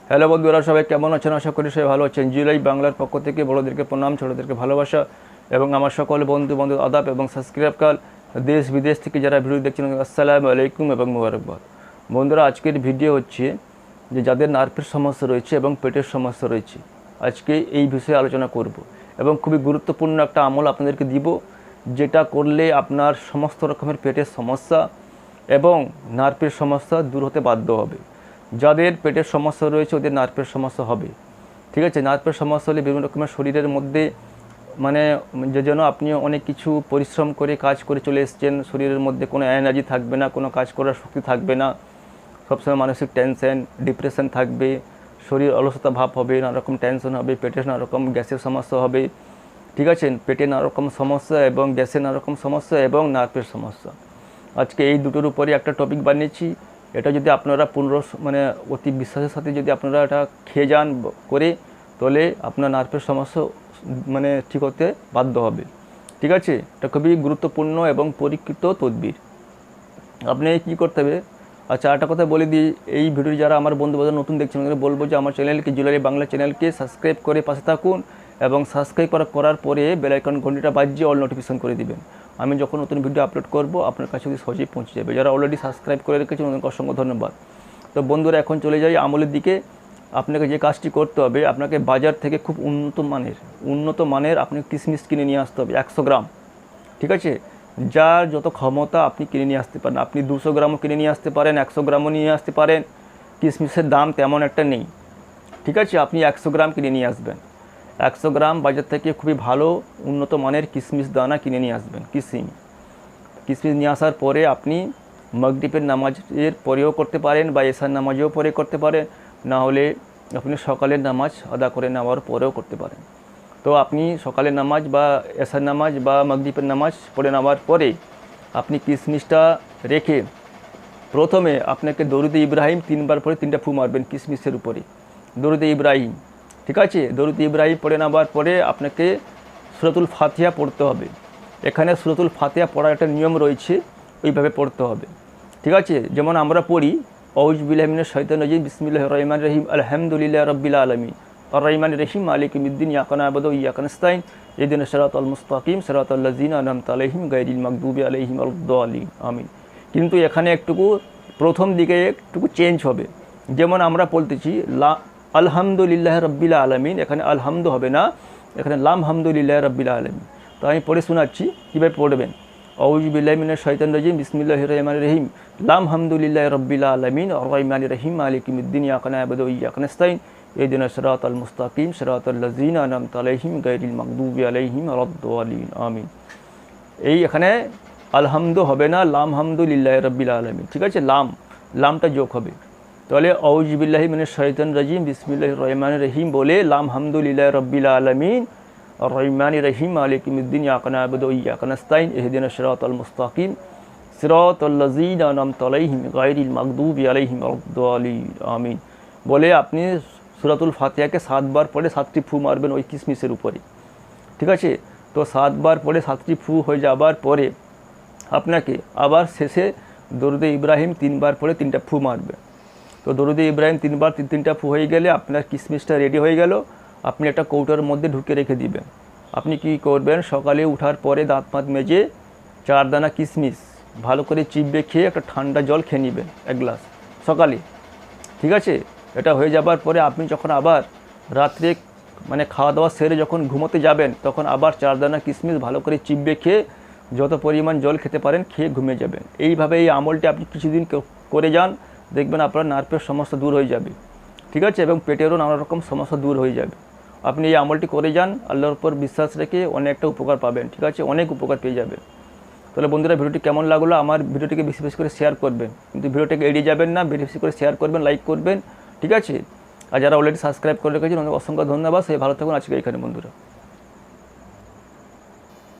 Hello বন্ধুরা, সবাই কেমন আছেন? আশা করি সবাই ভালো আছেন। জুলাই বাংলার পক্ষ থেকে বড়োদেরকে প্রণাম, ছোটোদেরকে ভালোবাসা এবং আমার সকল বন্ধু আদাব এবং সাবস্ক্রাইবকাল দেশ বিদেশ থেকে যারা ভিডিও দেখছেন আসসালামু আলাইকুম এবং মুবারকবাদ। বন্ধুরা, আজকের ভিডিও হচ্ছে যে যাদের নার্ভের সমস্যা রয়েছে এবং পেটের সমস্যা রয়েছে, আজকে এই বিষয়ে আলোচনা করব এবং খুবই গুরুত্বপূর্ণ একটা আমল আপনাদেরকে দিব, যেটা করলে আপনার সমস্ত রকমের পেটের সমস্যা এবং নার্ভের সমস্যা দূর হতে বাধ্য হবে। যাদের পেটের সমস্যা রয়েছে ওদের নার্ভের সমস্যা হবে, ঠিক আছে। নার্ভের সমস্যা হলে বিভিন্ন রকমের শরীরের মধ্যে যে যেন আপনি অনেক কিছু পরিশ্রম করে কাজ করে চলে এসেছেন, শরীরের মধ্যে কোনো এনার্জি থাকবে না, কোনো কাজ করার শক্তি থাকবে না, সবসময় মানসিক টেনশন ডিপ্রেশন থাকবে, শরীর অলসতা ভাব হবে, নানা রকম টেনশন হবে, পেটে নানা রকম গ্যাসের সমস্যা হবে, ঠিক আছে। পেটে নানা রকম সমস্যা এবং গ্যাসের নানা রকম সমস্যা এবং নার্ভের সমস্যা। আজকে এই দুটোর উপরে একটা টপিক বানিয়েছি। এটা যদি আপনারা অতি বিশ্বাসের সাথে যদি আপনারা এটা খেয়ে যান করে, তাহলে আপনার নার্ভের সমস্যা ঠিক হতে বাধ্য হবে, ঠিক আছে। এটা খুবই গুরুত্বপূর্ণ এবং পরীক্ষিত তদবির। আপনি কী করতে হবে? আচ্ছা, একটা কথা বলে দিই, এই ভিডিও যারা আমার বন্ধু-বান্ধব নতুন দেখছেন ওদের বলবো যে আমার চ্যানেলকে জুয়েলারি বাংলা চ্যানেলকে সাবস্ক্রাইব করে পাশে থাকুন এবং সাবস্ক্রাইব করার পরে বেল আইকন ঘন্টিটা বাজিয়ে অল নোটিফিকেশন করে দিবেন। আমি যখন নতুন ভিডিও আপলোড করব আপনার কাছে সহজেই পৌঁছে যাবে। যারা অলরেডি সাবস্ক্রাইব করে রেখেছেন ওদেরকে অসংখ্য ধন্যবাদ। তো বন্ধুরা, এখন চলে যাই আমলের দিকে। আপনাকে যে কাজটি করতে হবে, আপনাকে বাজার থেকে খুব উন্নত মানের আপনি কিশমিশ কিনে নিয়ে আসতে হবে 100 গ্রাম, ঠিক আছে। যার যত ক্ষমতা আপনি কিনে নিয়ে আসতে পারেন। আপনি 200 গ্রামও কিনে নিয়ে আসতে পারেন, 100 গ্রামও নিয়ে আসতে পারেন। কিশমিশের দাম তেমন একটা নেই, ঠিক আছে। আপনি 100 গ্রাম কিনে নিয়ে আসবেন। 100 গ্রাম বাজার থেকে খুবই ভালো উন্নত মানের কিশমিশ দানা কিনে নিয়ে আসবেন। কিশমিশ নিয়ে আসার পরে আপনি মাগরিবের নামাজের পরেও করতে পারেন বা এশার নামাজেও পরে করতে পারেন, না হলে আপনি সকালের নামাজ আদা করে নেওয়ার পরেও করতে পারেন। তো আপনি সকালের নামাজ বা এশার নামাজ বা মাগরিবের নামাজ পড়ে নেওয়ার পরে আপনি কিশমিশটা রেখে প্রথমে আপনাকে দরুদে ইব্রাহিম 3 বার পরে 3টা ফু মারবেন কিশমিশের উপরে, দরুদে ইব্রাহিম, ঠিক আছে। দরুদ ইব্রাহিম পড়ে নেওয়ার পরে আপনাকে সূরাতুল ফাতিহা পড়তে হবে। এখানে সূরাতুল ফাতিহা পড়ার একটা নিয়ম রয়েছে, ওইভাবে পড়তে হবে, ঠিক আছে। যেমন আমরা পড়ি আউযু বিল্লাহি মিনাশ শাইতানির রাজিম, বিসমিল্লাহির রহমানির রহিম, আলহামদুলিল্লাহি রাব্বিল আলামিন, আর রহমানির রহিম, মালিকি ইয়াউমিদ্দিন, ইয়াকা না'বুদু ওয়া ইয়াকা নাস্তাইন, ইহদিনাস সিরাতাল মুস্তাকিম, সিরাতাল লাযিনা আন'আমতা আলাইহিম গায়রিল মাগদুবি আলাইহিম ওয়ালাদ-দাল্লিন, আমিন। কিন্তু এখানে প্রথম দিকে একটু চেঞ্জ হবে। যেমন আমরা বলতেছি আলহামদুলিল্লাহ রাব্বিল আলামিন, এখানে আলহামদু হবে না, এখানে লাম হামদুলিল্লাহ রাব্বিল আলামিন। তো আমি পড়ে শোনাচ্ছি কীভাবে পড়বেন। আউযু বিল্লাহি মিনাশ শাইতানির রাজিম, বিসমিল্লাহির রহমানির রহিম, লাম হামদুলিল্লাহি রাব্বিল আলামিন, আর রহমানির রহিম, মালিকি ইয়াউমিদ্দিন, ইয়াকা না'বুদু ওয়া ইয়াকা নাস্তাইন, ইহদিনাস সিরাতাল মুস্তাকিম, সিরাতাল লাযিনা আন'আমতা আলাইহিম গায়রিল মাগদুবি আলাইহিম ওয়ালাদ-দাল্লিন, আমিন। এই এখানে আলহামদু হবে না, লাম হামদুলিল্লাহি রাব্বিল আলামিন, ঠিক আছে। লামটা যোগ হবে। তাহলে আউযু বিল্লাহি মিনাশ শাইতানির রাজিম, বিসমিল্লাহির রহমানির রহিম বলে লাম হামদুলিল্লাহি রাব্বিল আলামিন, আর রহমানির রহিম, মালিকি ইয়াউমিদ্দিন, ইয়াকা না'বুদু ওয়া ইয়াকা নাস্তাইন, ইহদিনাস সিরাতাল মুস্তাকিম, সিরাতাল লাযিনা আন'আমতা আলাইহিম গায়রিল মাগদুবি আলাইহিম ওয়ালাদ-দাল্লিন, আমিন বলে আপনি সূরাতুল ফাতিহাকে 7 বার পড়ে 7টি ফু মারবেন ওই কিশমিশের উপরে, ঠিক আছে। তো 7 বার পড়ে 7টি ফু হয়ে যাবার পরে আপনাকে আবার শেষে দরুদে ইব্রাহিম 3 বার পড়ে 3টা ফু মারবে। তো দরুদে ইব্রাহিম 3 বার 3টা ফু হয়ে গেলে আপনার কিশমিশটা রেডি হয়ে গেল। আপনি একটা কৌটোর মধ্যে ঢুকে রেখে দিবেন। আপনি কি করবেন, সকালে উঠার পরে দাঁত মেজে 4 দানা কিশমিশ ভালো করে চিবিয়ে খেয়ে একটা ঠান্ডা জল খেয়ে নেবেন 1 গ্লাস সকালে, ঠিক আছে। এটা হয়ে যাবার পরে আপনি যখন আবার রাত্রে খাওয়া দাওয়া সেরে যখন ঘুমোতে যাবেন, তখন আবার 4 দানা কিশমিশ ভালো করে চিবিয়ে খেয়ে যত পরিমাণ জল খেতে পারেন খেয়ে ঘুমিয়ে যাবেন। এইভাবে এই আমলটি আপনি কিছুদিন করে যান, দেখবেন আপনার নার্ভের সমস্যা দূর হয়ে যাবে, ঠিক আছে, এবং পেটেরও নানা রকম সমস্যা দূর হয়ে যাবে। আপনি এই আমলটি করে যান, আল্লাহর উপর বিশ্বাস রেখে অনেকটা উপকার পাবেন, ঠিক আছে, অনেক উপকার পেয়ে যাবেন। তাহলে বন্ধুরা, ভিডিওটি কেমন লাগলো? আমার ভিডিওটিকে বেশি বেশি করে শেয়ার করবেন, কিন্তু ভিডিওটিকে এড়িয়ে যাবেন না, বেশি বেশি করে শেয়ার করবেন, লাইক করবেন, ঠিক আছে। আর যারা অলরেডি সাবস্ক্রাইব করে রেখেছেন অনেক অসংখ্য ধন্যবাদ। সে ভালো থাকুন। আজকে এখানে বন্ধুরা।